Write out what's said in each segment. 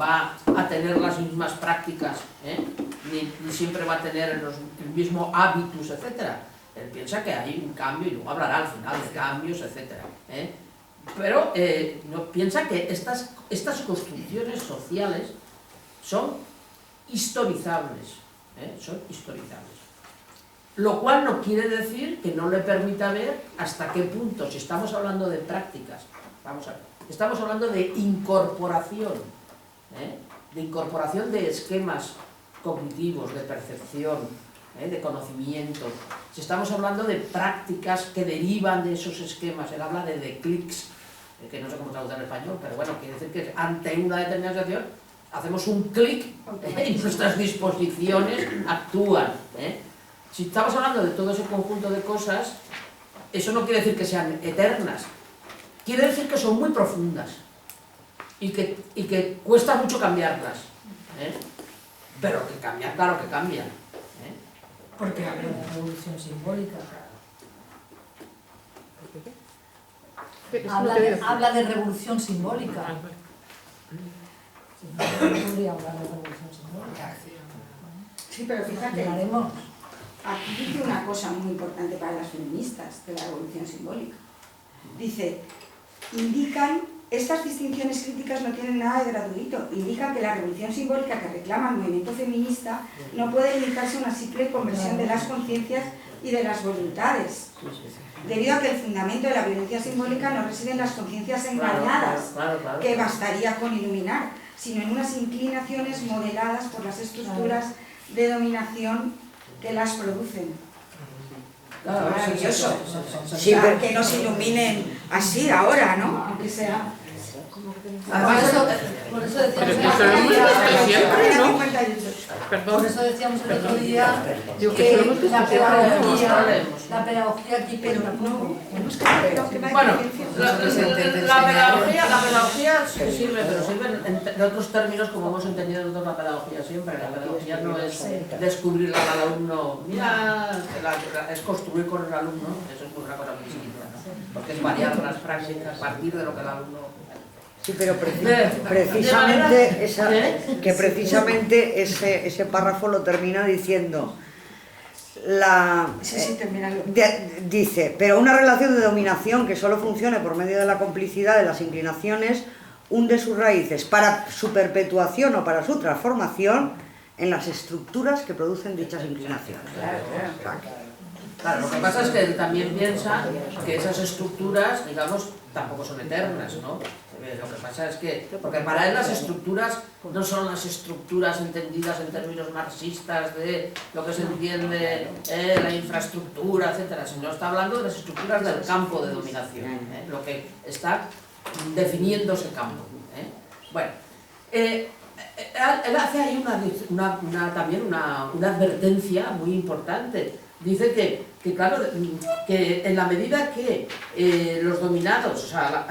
va a tener las mismas prácticas, ni siempre va a tener el mismo hábitus, etc. Él piensa que hay un cambio y luego hablará al final de cambios, etc. Pero no, piensa que estas construcciones sociales son historizables, son historizables. Lo cual no quiere decir que no le permita ver hasta qué punto, si estamos hablando de prácticas, vamos a ver, estamos hablando de incorporación de esquemas cognitivos, de percepción, de conocimiento. Si estamos hablando de prácticas que derivan de esos esquemas, él habla de clics, que no sé cómo traducir en español, pero bueno, quiere decir que ante una determinada situación hacemos un clic y nuestras disposiciones actúan. Si estamos hablando de todo ese conjunto de cosas, eso no quiere decir que sean eternas, quiere decir que son muy profundas y que cuesta mucho cambiarlas, pero que cambian, claro que cambian. Porque habla de revolución simbólica. Habla de revolución simbólica. No podría hablar de revolución simbólica. Sí, pero fíjate, Hablaremos. aquí dice una cosa muy importante para las feministas de la revolución simbólica. Dice, estas distinciones críticas no tienen nada de gratuito. Indican que la revolución simbólica que reclama el movimiento feminista no puede limitarse a una simple conversión de las conciencias y de las voluntades, debido a que el fundamento de la violencia simbólica no reside en las conciencias engañadas, que bastaría con iluminar, sino en unas inclinaciones modeladas por las estructuras de dominación que las producen. Claro, maravilloso. Sí, pero Que nos iluminen así ahora, ¿no? Aunque sea... Por eso decíamos el otro día que la pedagogía aquí pega un poco. Bueno, la pedagogía sirve, pero sirve en otros términos, como hemos entendido nosotros la pedagogía siempre. La pedagogía no es descubrirle al alumno, mira, es construir con el alumno, eso es una cosa muy distinta, ¿no? Porque es variar las prácticas a partir de lo que el alumno... sí, pero precisamente ese párrafo lo termina diciendo dice, pero una relación de dominación que solo funcione por medio de la complicidad de las inclinaciones hunde sus raíces para su perpetuación o para su transformación en las estructuras que producen dichas inclinaciones. Claro, lo que pasa es que él también piensa que esas estructuras, digamos, tampoco son eternas, ¿no? Lo que pasa es que, porque para él las estructuras no son las estructuras entendidas en términos marxistas de lo que se entiende la infraestructura, etcétera, sino está hablando de las estructuras del campo de dominación, lo que está definiendo ese campo. Bueno, él hace ahí también una advertencia muy importante. Dice que claro, que en la medida que los dominados, o sea,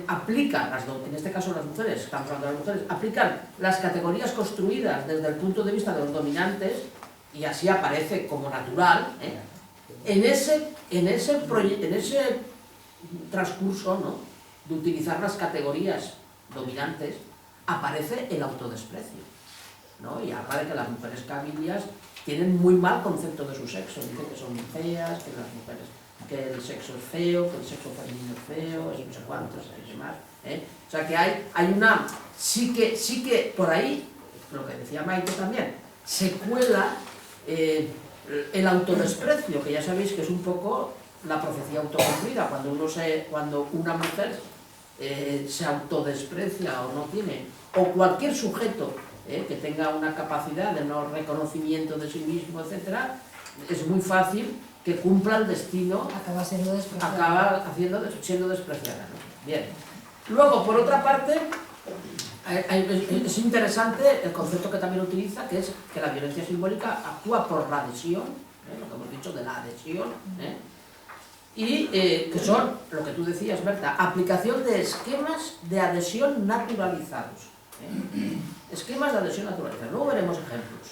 aplican, en este caso las mujeres, estamos hablando de las mujeres, aplican las categorías construidas desde el punto de vista de los dominantes, y así aparece como natural, en ese transcurso, ¿no?, de utilizar las categorías dominantes, aparece el autodesprecio, ¿no? Y habla de que las mujeres cabilias tienen muy mal concepto de su sexo, dicen que son muy feas, que las mujeres, que el sexo es feo, que el sexo femenino es feo, y no sé cuántos, y demás. O sea que hay una, sí que por ahí, lo que decía Maite también, se cuela el autodesprecio, que ya sabéis que es un poco la profecía autocumplida, cuando una mujer se autodesprecia o no tiene, o cualquier sujeto que tenga una capacidad de no reconocimiento de sí mismo, etc., es muy fácil que cumpla el destino, Acaba siendo despreciada. acaba siendo despreciada, ¿no? Bien. Luego, por otra parte, es interesante el concepto que también utiliza, que es que la violencia simbólica actúa por la adhesión, lo que hemos dicho de la adhesión, y que son, lo que tú decías, Berta, aplicación de esquemas de adhesión naturalizados. Esquemas de adhesión naturalizados. Luego veremos ejemplos.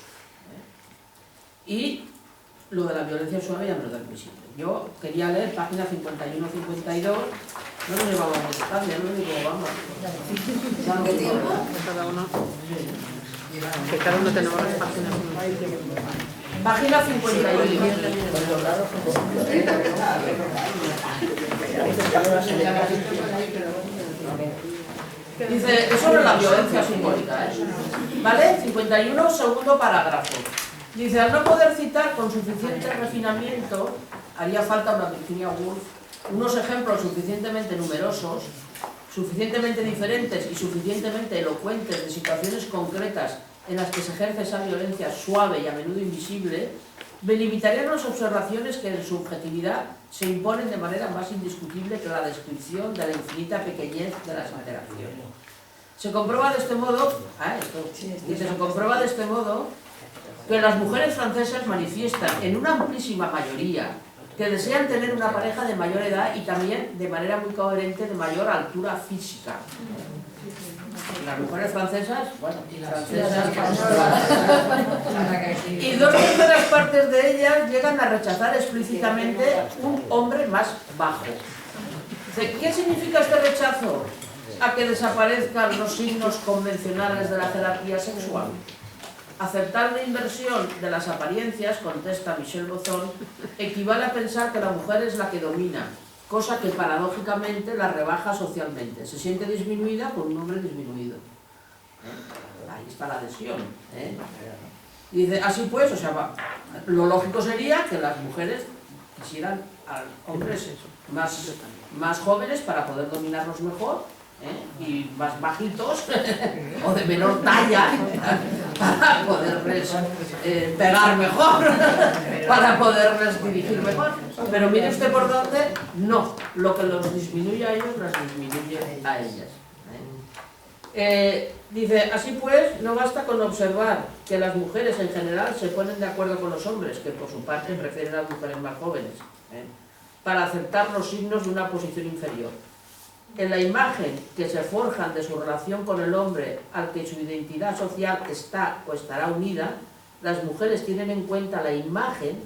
Y lo de la violencia suave y la menor invisible. Yo quería leer página 51-52, no nos llevamos mucho tarde, no nos llevamos. ¿Qué tiempo? Que cada uno tenemos las páginas. Página 51. Dice, es sobre la violencia simbólica, ¿vale? 51, segundo parágrafo. Dice, al no poder citar con suficiente refinamiento, haría falta una Virginia Woolf, unos ejemplos suficientemente numerosos, suficientemente diferentes y suficientemente elocuentes de situaciones concretas en las que se ejerce esa violencia suave y a menudo invisible, me limitaría a unas observaciones que en su objetividad se imponen de manera más indiscutible que la descripción de la infinita pequeñez de las interacciones. Se comprueba de este modo, se comprueba de este modo que las mujeres francesas manifiestan en una amplísima mayoría que desean tener una pareja de mayor edad y también de manera muy coherente de mayor altura física. Las mujeres francesas, bueno, y dos terceras partes de ellas llegan a rechazar explícitamente un hombre más bajo. ¿Qué significa este rechazo? A que desaparezcan los signos convencionales de la jerarquía sexual. Aceptar la inversión de las apariencias, contesta Michel Bozon, equivale a pensar que la mujer es la que domina, cosa que paradójicamente la rebaja socialmente. Se siente disminuida con un hombre disminuido. Ahí está la adhesión. Y dice, así pues, o sea, lo lógico sería que las mujeres quisieran a hombres más jóvenes para poder dominarlos mejor, y más bajitos o de menor talla para poderles pegar mejor, para poderles dirigir mejor. Pero mire usted por dónde, no, lo que los disminuye a ellos las disminuye a ellas. Dice, así pues, no basta con observar que las mujeres en general se ponen de acuerdo con los hombres, que por su parte prefieren a las mujeres más jóvenes, para aceptar los signos de una posición inferior. En la imagen que se forjan de su relación con el hombre al que su identidad social está o estará unida, las mujeres tienen en cuenta la imagen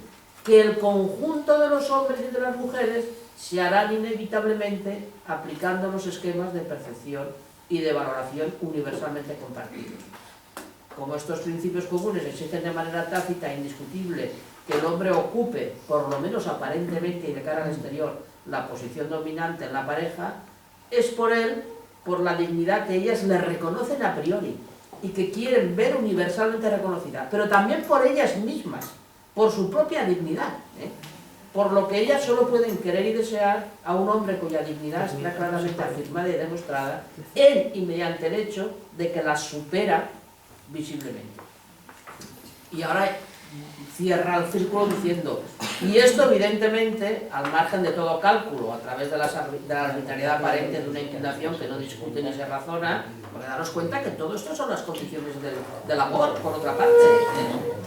que el conjunto de los hombres y de las mujeres se harán inevitablemente aplicando los esquemas de percepción y de valoración universalmente compartidos. Como estos principios comunes exigen de manera tácita e indiscutible que el hombre ocupe, por lo menos aparentemente y de cara al exterior, la posición dominante en la pareja, es por la dignidad que ellas le reconocen a priori y que quieren ver universalmente reconocida, pero también por ellas mismas, por su propia dignidad, por lo que ellas solo pueden querer y desear a un hombre cuya dignidad está claramente afirmada y demostrada en y mediante el hecho de que las supera visiblemente. Y ahora cierra el círculo diciendo, y esto evidentemente al margen de todo cálculo, a través de la arbitrariedad aparente de una inclinación que no discute ni se razona, porque daros cuenta que todo esto son las condiciones del amor, por otra parte.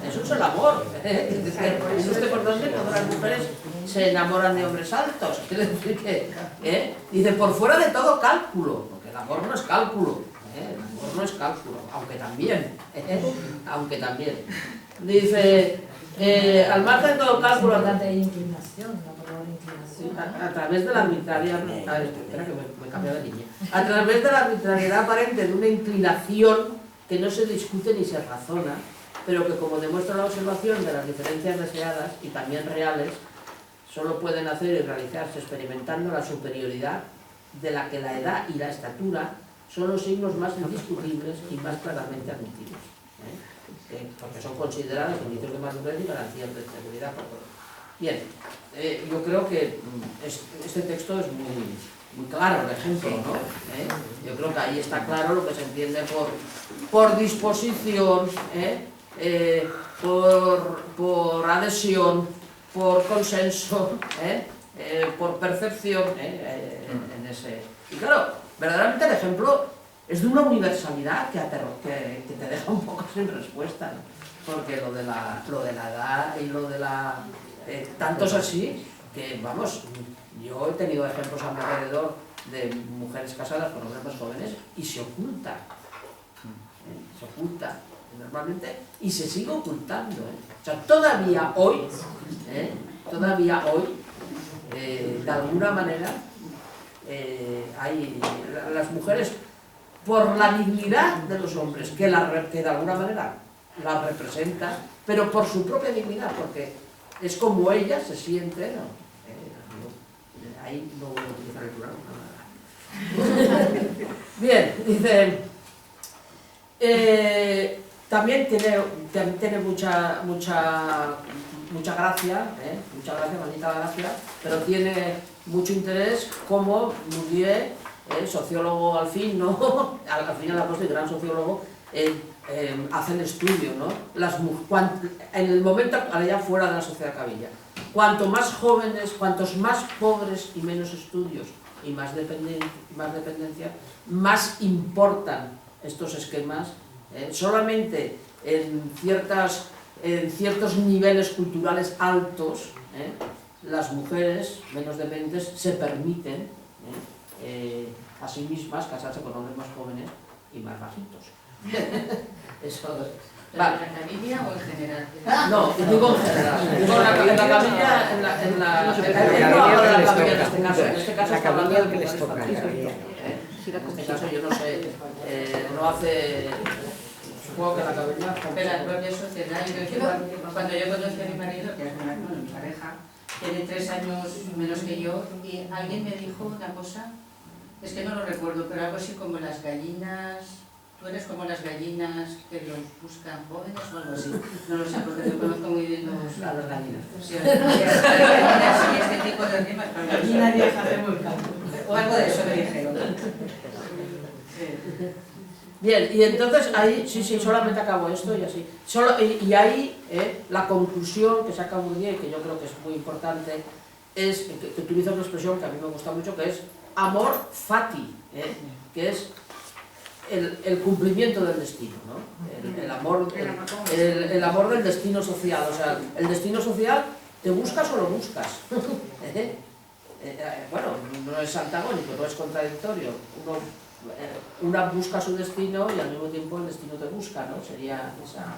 Eso es el amor. ¿Es usted por dónde todas las mujeres se enamoran de hombres altos? Quiere decir que, dice, por fuera de todo cálculo, porque el amor no es cálculo, el amor no es cálculo, aunque también. Dice, al margen de todo cálculo, a través de la arbitrariedad, espera que me he cambiado de línea, a través de la arbitrariedad aparente de una inclinación que no se discute ni se razona, pero que, como demuestra la observación de las diferencias deseadas y también reales, solo pueden hacer y realizarse experimentando la superioridad de la que la edad y la estatura son los signos más indiscutibles y más claramente admitidos, porque son considerados indicios de madurez y garantías de seguridad. Bien, yo creo que este texto es muy claro, el ejemplo, ¿no? Yo creo que ahí está claro lo que se entiende por disposición, por adhesión, por consenso, por percepción, en ese. Y claro, verdaderamente el ejemplo es de una universalidad que te deja un poco sin respuesta, ¿no? Porque lo de la edad y lo de la... tanto es así que, vamos, yo he tenido ejemplos a mi alrededor de mujeres casadas con hombres más jóvenes y se oculta. normalmente, y se sigue ocultando, O sea, todavía hoy, de alguna manera, hay las mujeres, por la dignidad de los hombres, que de alguna manera la representan, pero por su propia dignidad, porque es como ellas se sienten, ahí no voy a utilizar el plural, Bien, dice, también tiene mucha gracia, maldita gracia, pero tiene mucho interés como Bourdieu, sociólogo al fin, ¿no? al fin y al cabo, gran sociólogo, hace el estudio, ¿no? En el momento, allá fuera de la sociedad cabilla, cuanto más jóvenes, cuantos más pobres y menos estudios y más dependencia, más importan estos esquemas, solamente en ciertos niveles culturales altos, las mujeres menos dependientes se permiten a sí mismas casarse con hombres más jóvenes y más bajitos. Eso ¿En la Cabilla o en general? No, digo en general. Digo en la Cabilla, en este caso está hablando de que les toca. En este caso yo no sé, no hace... Supongo que la Cabilla... Pero la propia sociedad, cuando yo conocí a mi marido, que es mi pareja, tiene 3 años menos que yo, y alguien me dijo una cosa, es que no lo recuerdo, pero algo así como las gallinas... ¿Tú eres como las gallinas que los buscan jóvenes o algo así? No lo sé, porque yo conozco muy bien a las gallinas. Sí, las gallinas y este tipo de temas. Gallina vieja de volcán. O algo de eso me dijeron. Bien, y entonces ahí, sí, solamente acabo esto y así. Y ahí la conclusión que saca Bourdieu, que yo creo que es muy importante, es que utiliza una expresión que a mí me gusta mucho, que es amor fati, que es el cumplimiento del destino, ¿no? El amor del destino social. O sea, el destino social, ¿te buscas o lo buscas? Bueno, no es antagónico, no es contradictorio. Una busca su destino y al mismo tiempo el destino te busca, ¿no? Sería esa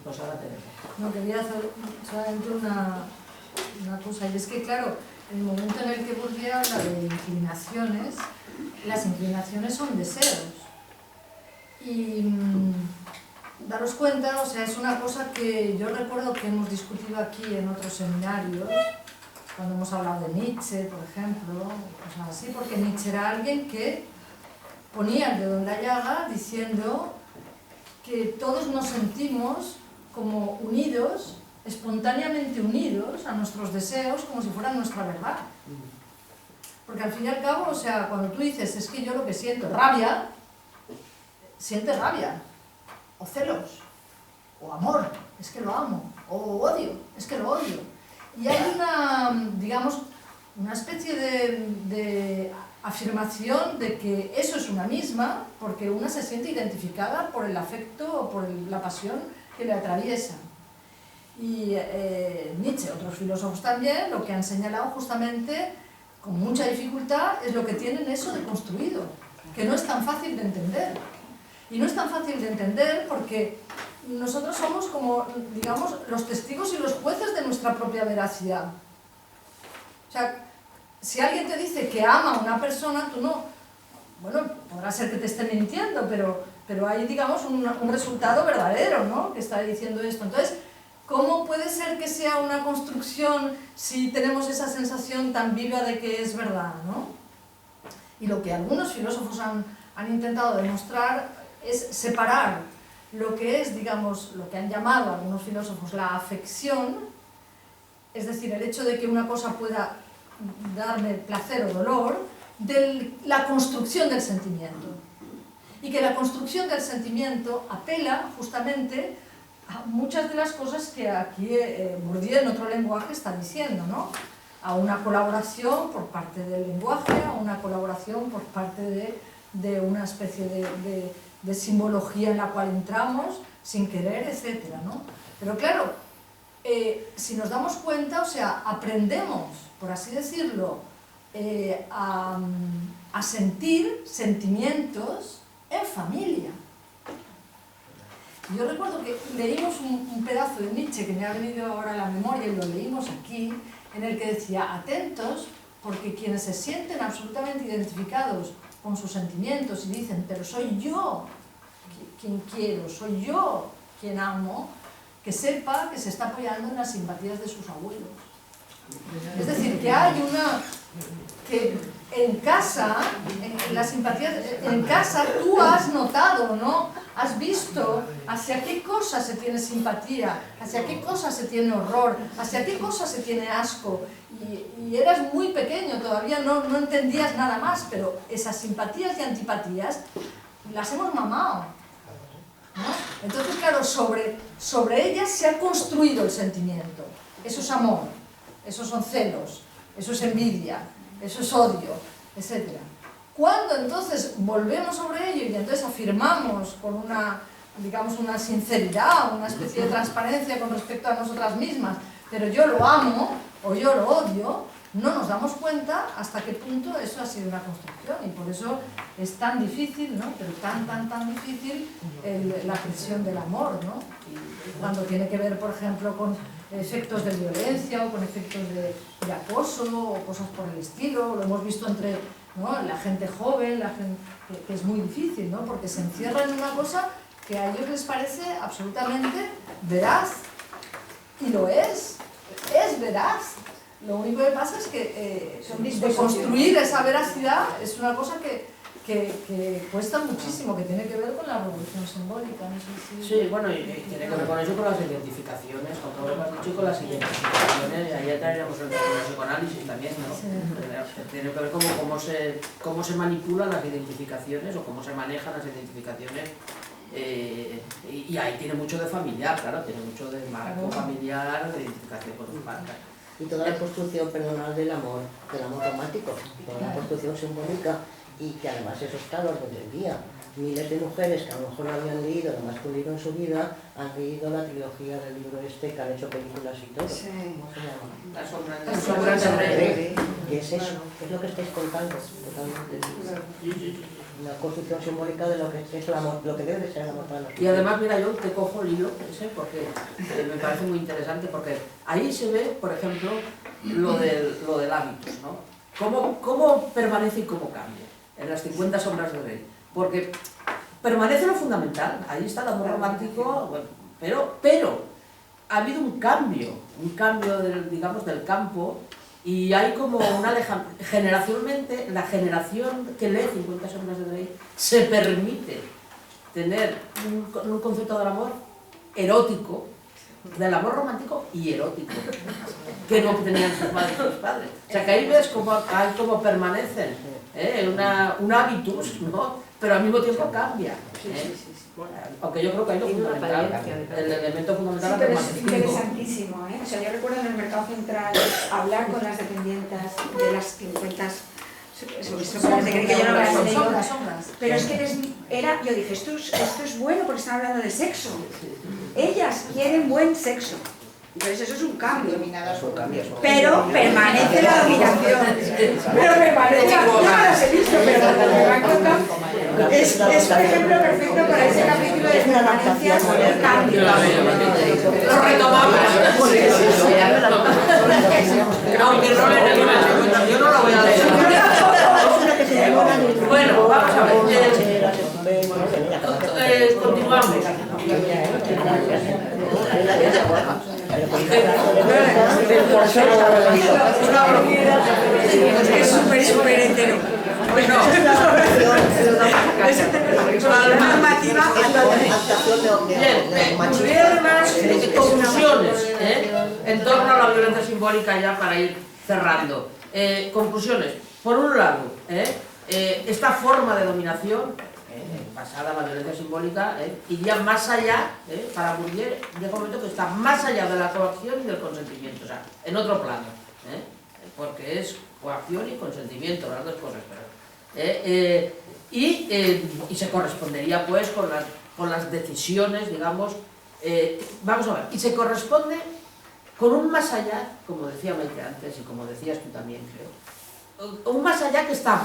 cosa la tenemos. No, quería hacer solamente una cosa, y es que claro, en el momento en el que Bourdieu habla de inclinaciones, las inclinaciones son deseos. Y daros cuenta, o sea, es una cosa que yo recuerdo que hemos discutido aquí en otros seminarios, cuando hemos hablado de Nietzsche, por ejemplo, cosas así, porque Nietzsche era alguien que ponía el dedo en la llaga diciendo que todos nos sentimos como unidos, espontáneamente unidos a nuestros deseos, como si fueran nuestra verdad. Porque al fin y al cabo, o sea, cuando tú dices, es que yo lo que siento es rabia, sientes rabia, o celos, o amor, es que lo amo, o odio, es que lo odio. Y hay una, digamos, una especie de afirmación de que eso es una misma, porque una se siente identificada por el afecto o por la pasión que le atraviesa. Y Nietzsche, otros filósofos también, lo que han señalado justamente con mucha dificultad es lo que tienen eso de construido, que no es tan fácil de entender. Y no es tan fácil de entender porque nosotros somos como, digamos, los testigos y los jueces de nuestra propia veracidad. O sea, si alguien te dice que ama a una persona, tú no... Bueno, podrá ser que te esté mintiendo, pero hay, digamos, un resultado verdadero, ¿no?, que está diciendo esto. Entonces, ¿cómo puede ser que sea una construcción si tenemos esa sensación tan viva de que es verdad, ¿no? Y lo que algunos filósofos han intentado demostrar es separar lo que es, digamos, lo que han llamado algunos filósofos la afección, es decir, el hecho de que una cosa pueda darme placer o dolor, de la construcción del sentimiento. Y que la construcción del sentimiento apela justamente a muchas de las cosas que aquí Bourdieu en otro lenguaje está diciendo, ¿no? A una colaboración por parte del lenguaje, a una colaboración por parte de una especie de simbología en la cual entramos sin querer, etc., ¿no? Pero claro, si nos damos cuenta, o sea, aprendemos, por así decirlo, a sentir sentimientos en familia. Yo recuerdo que leímos un pedazo de Nietzsche que me ha venido ahora a la memoria y lo leímos aquí, en el que decía, atentos, porque quienes se sienten absolutamente identificados con sus sentimientos y dicen, pero soy yo quien quiero, soy yo quien amo, que sepa que se está apoyando en las simpatías de sus abuelos. Es decir, que hay una... que en casa, en las simpatías, en casa tú has notado, ¿no? Has visto hacia qué cosas se tiene simpatía, hacia qué cosas se tiene horror, hacia qué cosas se tiene asco. Y eras muy pequeño, todavía no entendías nada más, pero esas simpatías y antipatías las hemos mamado, ¿no? Entonces, claro, sobre ellas se ha construido el sentimiento. Eso es amor, eso son celos, eso es envidia, eso es odio, etc. Cuando entonces volvemos sobre ello y entonces afirmamos con una, digamos, una sinceridad, una especie de transparencia con respecto a nosotras mismas, pero yo lo amo o yo lo odio, no nos damos cuenta hasta qué punto eso ha sido una construcción, y por eso es tan difícil, ¿no? Pero tan difícil la presión del amor, ¿no? Y cuando tiene que ver, por ejemplo, con efectos de violencia o con efectos de acoso o cosas por el estilo, lo hemos visto entre, ¿no?, la gente joven, la gente, que es muy difícil, ¿no? Porque se encierra en una cosa que a ellos les parece absolutamente veraz, y lo es veraz. Lo único que pasa es que de construir esa veracidad es una cosa que cuesta muchísimo, que tiene que ver con la revolución simbólica. No sé si... Sí, bueno, y tiene que ver con eso, con las identificaciones, con todo lo que has dicho, y con las identificaciones, y ahí entraríamos en el psicoanálisis también, ¿no? Sí. Tiene que ver cómo se manipulan las identificaciones o cómo se manejan las identificaciones. Y ahí tiene mucho de familiar, claro, tiene mucho de marco familiar, de identificación con los padres. Y toda la construcción personal del amor romántico, toda la construcción simbólica, y que además eso está al orden del día. Miles de mujeres que a lo mejor no habían leído lo más que un libro en su vida, han leído la trilogía del libro este, que han hecho películas y todo. Sí. ¿Cómo se llama? Las sombras Las del rey. Y es eso, es lo que estáis contando, totalmente. La construcción simbólica de lo que es el amor, lo que debe de ser el amor para nosotros. Y además, mira, yo te cojo el libro ese porque me parece muy interesante, porque ahí se ve, por ejemplo, lo del hábitus, ¿no? Cómo permanece y cómo cambia en las 50 sombras del rey. Porque permanece lo fundamental, ahí está el amor romántico, bueno, pero ha habido un cambio digamos, del campo, y hay como una generacionalmente, la generación que lee 50 sombras del rey se permite tener un concepto del amor erótico, del amor romántico y erótico, que no tenían sus padres. O sea, que ahí ves cómo permanecen, un hábitus, ¿no? Pero al mismo tiempo cambia. Aunque yo creo que hay lo fundamental, el elemento fundamental. Sí, pero es interesantísimo, ¿eh? O sea, yo recuerdo en el mercado central hablar con las dependientes de las 50 sombras de Grey, que yo no las he leído. Sombras. Pero es que yo dije, esto es bueno porque están hablando de sexo. Ellas quieren buen sexo. Entonces eso es un cambio. Pero permanece la dominación. Pero permanece la dominación. Yo no las he visto, pero me va a contar. Es por ejemplo perfecto para ese capítulo de permanencia y cambio. Lo retomamos. Aunque no le yo no lo voy a decir. Bueno, vamos a ver. Continuamos. Es súper entero. Bueno, bien, conclusiones en torno a la violencia simbólica, ya para ir cerrando. Conclusiones. Por un lado, esta forma de dominación basada en la violencia simbólica iría más allá, para Bourdieu, llega un momento que está más allá de la coacción y del consentimiento, o sea, en otro plano, porque es coacción y consentimiento, las dos cosas, y se correspondería pues con las decisiones, digamos, vamos a ver, y se corresponde con un más allá, como decía Maite antes y como decías tú también, creo, un más allá que está,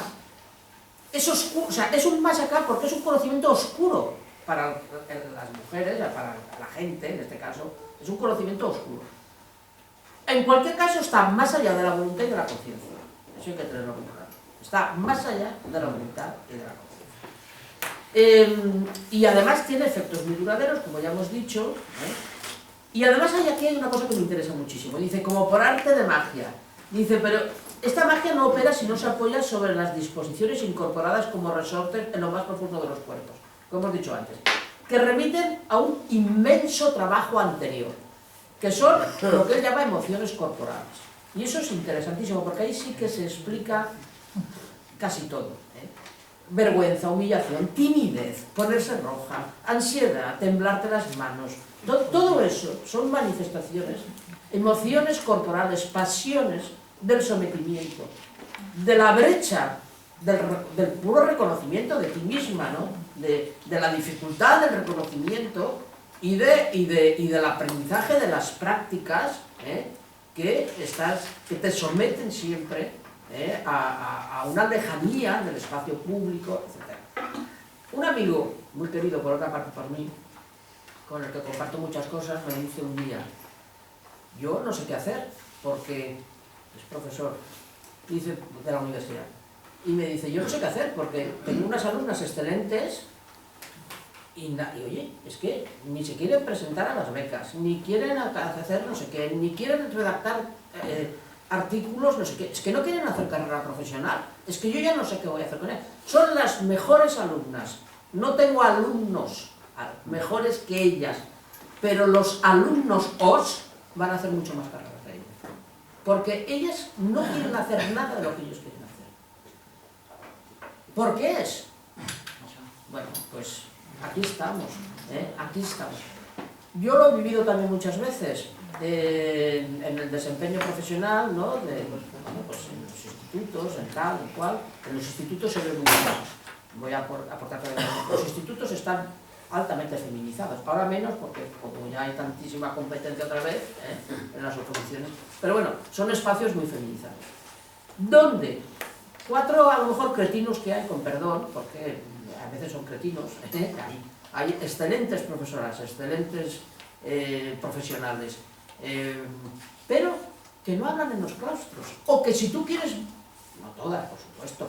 es oscuro, o sea, es un más acá porque es un conocimiento oscuro para las mujeres. mujeres, para la gente, en este caso, es un conocimiento oscuro. En cualquier caso está más allá de la voluntad y de la conciencia. Eso hay que tenerlo muy claro. Está más allá de la voluntad y de la conciencia. Y además tiene efectos muy duraderos, como ya hemos dicho, y además aquí hay una cosa que me interesa muchísimo. Dice, como por arte de magia. Dice, pero esta magia no opera si no se apoya sobre las disposiciones incorporadas como resortes en lo más profundo de los cuerpos, como hemos dicho antes, que remiten a un inmenso trabajo anterior, que son lo que él llama emociones corporales. Y eso es interesantísimo, porque ahí sí que se explica casi todo. Vergüenza, humillación, timidez, ponerse roja, ansiedad, temblarte las manos, todo eso son manifestaciones, emociones corporales, pasiones del sometimiento, de la brecha, del puro reconocimiento de ti misma, ¿no? de la dificultad del reconocimiento y del aprendizaje de las prácticas que te someten siempre a una lejanía del espacio público, etc. Un amigo muy querido por otra parte por mí, con el que comparto muchas cosas, me dice un día, yo no sé qué hacer, porque es profesor, dice, de la universidad, y me dice, yo no sé qué hacer, porque tengo unas alumnas excelentes y oye, es que ni se quieren presentar a las becas, ni quieren hacer no sé qué, ni quieren redactar artículos, no sé qué, es que no quieren hacer carrera profesional, es que yo ya no sé qué voy a hacer con ellas. Son las mejores alumnas, no tengo alumnos mejores que ellas, pero los alumnos van a hacer mucho más carrera que ellas, porque ellas no quieren hacer nada de lo que ellos quieren hacer. ¿Por qué es? Bueno, pues aquí estamos, aquí estamos. Yo lo he vivido también muchas veces en el desempeño profesional, ¿no? Pues en los institutos, en tal, en cual. En los institutos se ve muy bien. Voy a aportar que los institutos están altamente feminizados, ahora menos porque como ya hay tantísima competencia otra vez en las oposiciones, pero bueno, son espacios muy feminizados. ¿Dónde? 4 a lo mejor cretinos que hay, con perdón, porque a veces son cretinos, hay excelentes profesoras, excelentes profesionales, pero que no hablan en los claustros, o que si tú quieres, no todas por supuesto,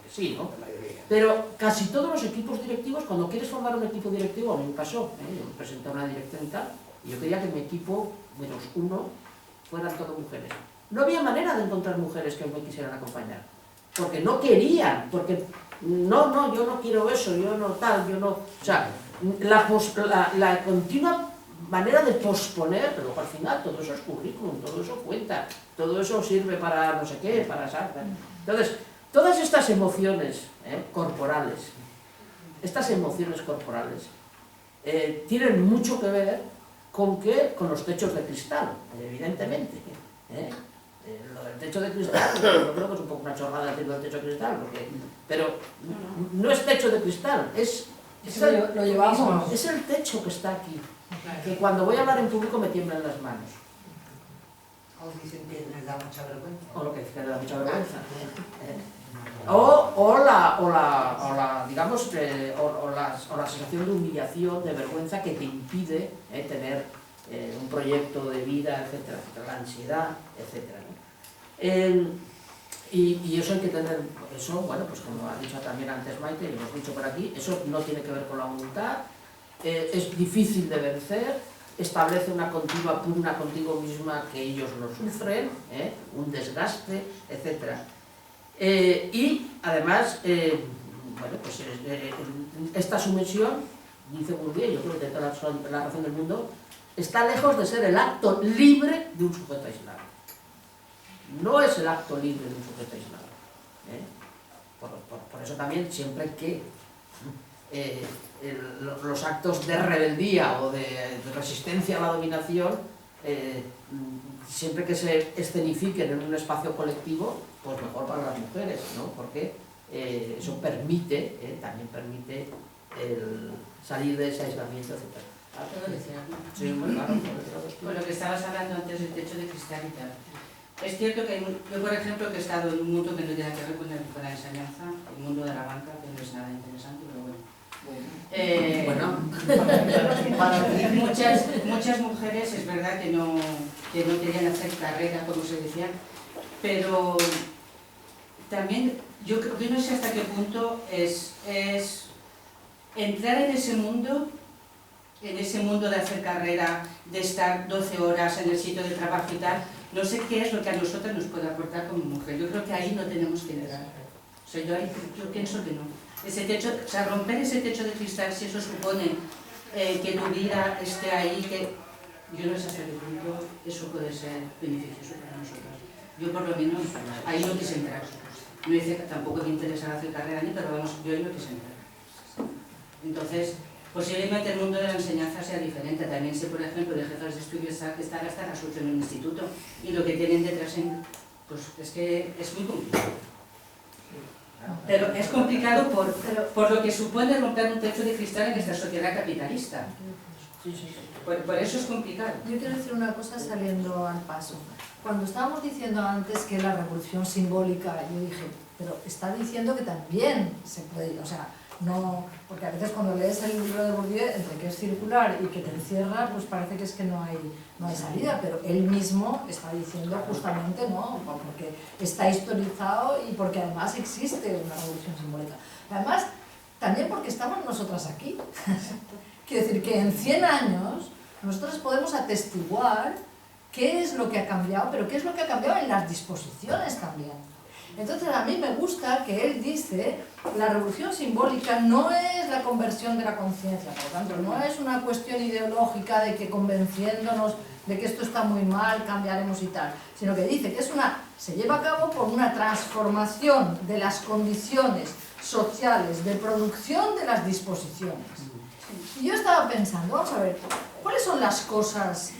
que sí, ¿no? Pero casi todos los equipos directivos, cuando quieres formar un equipo directivo, a mí me pasó, yo me presenté a una dirección y tal, y yo quería que mi equipo, menos uno, fueran todas mujeres. No había manera de encontrar mujeres que me quisieran acompañar, porque no querían, porque no, yo no quiero eso, yo no tal, yo no... O sea, la continua manera de posponer, pero al final todo eso es currículum, todo eso cuenta, todo eso sirve para no sé qué, para saber. Entonces, todas estas emociones corporales, tienen mucho que ver con los techos de cristal, evidentemente. Lo del techo de cristal, yo creo que es un poco una chorrada decirlo del techo de cristal, pero no es techo de cristal, es el techo que está aquí, que cuando voy a hablar en público me tiemblan las manos. O dicen que les da mucha vergüenza. O lo que les da mucha vergüenza. O la sensación de humillación, de vergüenza que te impide tener un proyecto de vida, etcétera, la ansiedad, etcétera. Y eso hay que tener, eso, bueno, pues como ha dicho también antes Maite, y lo hemos dicho por aquí, eso no tiene que ver con la voluntad, es difícil de vencer, establece una continua pugna contigo misma que ellos lo sufren, un desgaste, etc. Y además, bueno, pues esta sumisión, dice Bourdieu, yo creo que tiene toda la razón del mundo, está lejos de ser el acto libre de un sujeto aislado. No es el acto libre de un sujeto aislado. Por eso también siempre que los actos de rebeldía o de resistencia a la dominación, siempre que se escenifiquen en un espacio colectivo, pues mejor para las mujeres, ¿no? Porque eso permite, también permite salir de ese aislamiento, etc. ¿Puedo decir algo? Sí, muy claro. Con lo que estabas hablando antes del techo de cristal y tal. Es cierto que yo, por ejemplo, que he estado en un mundo que no tiene que ver con la enseñanza, el mundo de la banca, que no es nada interesante, pero bueno. muchas mujeres es verdad que no querían hacer carrera, como se decía, pero también yo no sé hasta qué punto es entrar en ese mundo de hacer carrera, de estar 12 horas en el sitio de trabajo y tal. No sé qué es lo que a nosotras nos puede aportar como mujer. Yo creo que ahí no tenemos que entrar. O sea, yo pienso que no. Ese techo, o sea, romper ese techo de cristal, si eso supone que tu vida esté ahí, que yo no sé hasta qué punto eso puede ser beneficioso para nosotros. Yo por lo menos ahí no quise entrar. No dice que tampoco me interesa hacer carrera ni, pero vamos, yo ahí no quise entrar. Entonces, posiblemente el mundo de la enseñanza sea diferente. También sé, por ejemplo, de jefas de estudios que están hasta las 8 en un instituto y lo que tienen detrás, pues es que es muy complicado. Pero es complicado por lo que supone romper un techo de cristal en esta sociedad capitalista. Por eso es complicado. Yo quiero decir una cosa saliendo al paso. Cuando estábamos diciendo antes que la revolución simbólica, yo dije, pero está diciendo que también se puede, o sea, no, porque a veces cuando lees el libro de Bourdieu, entre que es circular y que te encierra, pues parece que es que no hay salida, pero él mismo está diciendo justamente, ¿no? Porque está historizado y porque además existe una revolución simbólica. Además, también porque estamos nosotras aquí. Quiero decir que en 100 años nosotros podemos atestiguar qué es lo que ha cambiado, pero qué es lo que ha cambiado en las disposiciones también. Entonces a mí me gusta que él dice, la revolución simbólica no es la conversión de la conciencia, por lo tanto no es una cuestión ideológica de que convenciéndonos de que esto está muy mal cambiaremos y tal, sino que dice que se lleva a cabo por una transformación de las condiciones sociales de producción de las disposiciones. Y yo estaba pensando, vamos a ver, ¿cuáles son las cosas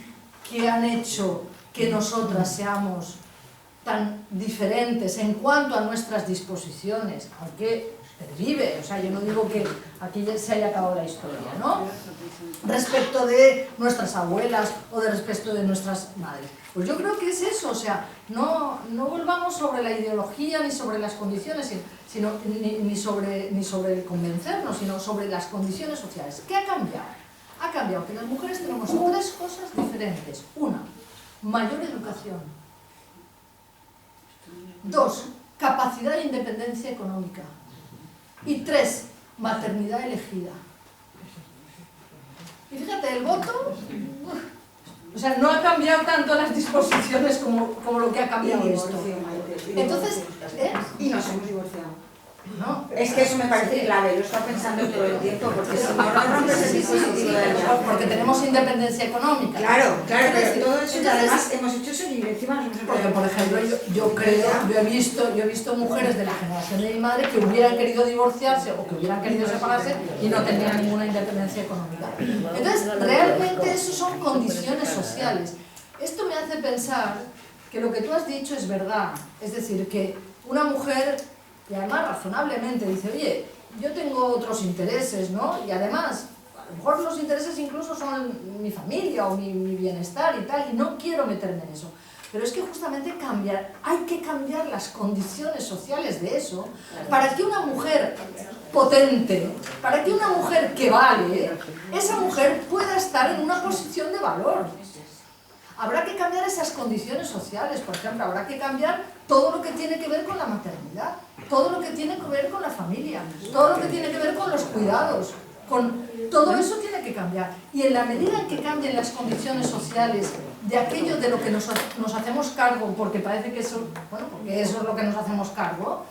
que han hecho que nosotras seamos tan diferentes en cuanto a nuestras disposiciones, aunque pervive, o sea, yo no digo que aquí ya se haya acabado la historia, ¿no? Respecto de nuestras abuelas o de respecto de nuestras madres. Pues yo creo que es eso, o sea, no volvamos sobre la ideología ni sobre las condiciones, ni sobre el convencernos, sino sobre las condiciones sociales. ¿Qué ha cambiado? Ha cambiado que las mujeres tenemos 3 cosas diferentes. Una, mayor educación. 2, capacidad de independencia económica. Y 3, maternidad elegida. Y fíjate, el voto, o sea, no ha cambiado tanto las disposiciones como lo que ha cambiado esto. Entonces, Y nos hemos divorciado. ¿no? Es que eso me parece clave, lo he estado pensando todo el tiempo, porque si no rompes el dispositivo de la porque tenemos independencia económica. Claro, pero todo eso, y además hemos hecho eso y encima nos hemos Porque, por ejemplo, yo he visto mujeres de la generación de mi madre que hubieran querido divorciarse o que hubieran querido separarse y no tenían ninguna independencia económica. Entonces, realmente eso son condiciones sociales. Esto me hace pensar que lo que tú has dicho es verdad. Es decir, que una mujer, y además razonablemente dice, oye, yo tengo otros intereses, ¿no? Y además, a lo mejor los intereses incluso son mi familia o mi bienestar y tal, y no quiero meterme en eso. Pero es que justamente hay que cambiar las condiciones sociales de eso para que una mujer potente, para que una mujer que vale, esa mujer pueda estar en una posición de valor. Habrá que cambiar esas condiciones sociales, por ejemplo, habrá que cambiar todo lo que tiene que ver con la maternidad, todo lo que tiene que ver con la familia, todo lo que tiene que ver con los cuidados, todo eso tiene que cambiar. Y en la medida en que cambien las condiciones sociales de aquello de lo que nos hacemos cargo, porque parece que eso, bueno, porque eso es lo que nos hacemos cargo,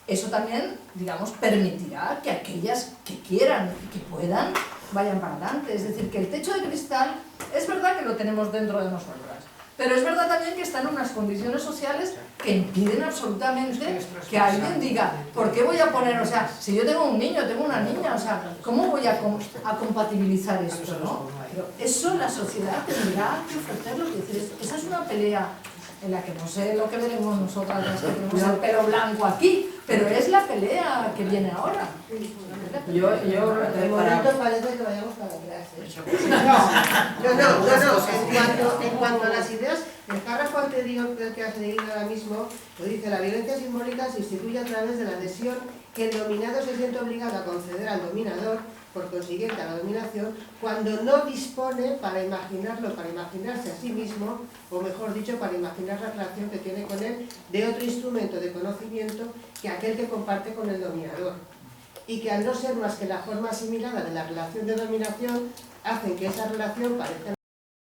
eso también, digamos, permitirá que aquellas que quieran y que puedan vayan para adelante. Es decir, que el techo de cristal es verdad que lo tenemos dentro de nosotras, pero es verdad también que están en unas condiciones sociales que impiden absolutamente que alguien diga, ¿por qué voy a poner, o sea, si yo tengo un niño, tengo una niña, o sea, ¿cómo voy a compatibilizar esto, no? Pero eso la sociedad tendrá que ofrecerlo, es decir, esa es una pelea en la que no sé lo que veremos nosotras las que tenemos el pelo blanco aquí, pero es la pelea que viene ahora. De momento parece que vayamos para atrás, ¿eh? No. En cuanto a las ideas, el párrafo anterior del que has leído ahora mismo, lo dice, la violencia simbólica se instituye a través de la adhesión que el dominado se siente obligado a conceder al dominador por consiguiente a la dominación, cuando no dispone para imaginarlo, para imaginarse a sí mismo, o mejor dicho, para imaginar la relación que tiene con él de otro instrumento de conocimiento que aquel que comparte con el dominador. Y que al no ser más que la forma asimilada de la relación de dominación, hacen que esa relación parezca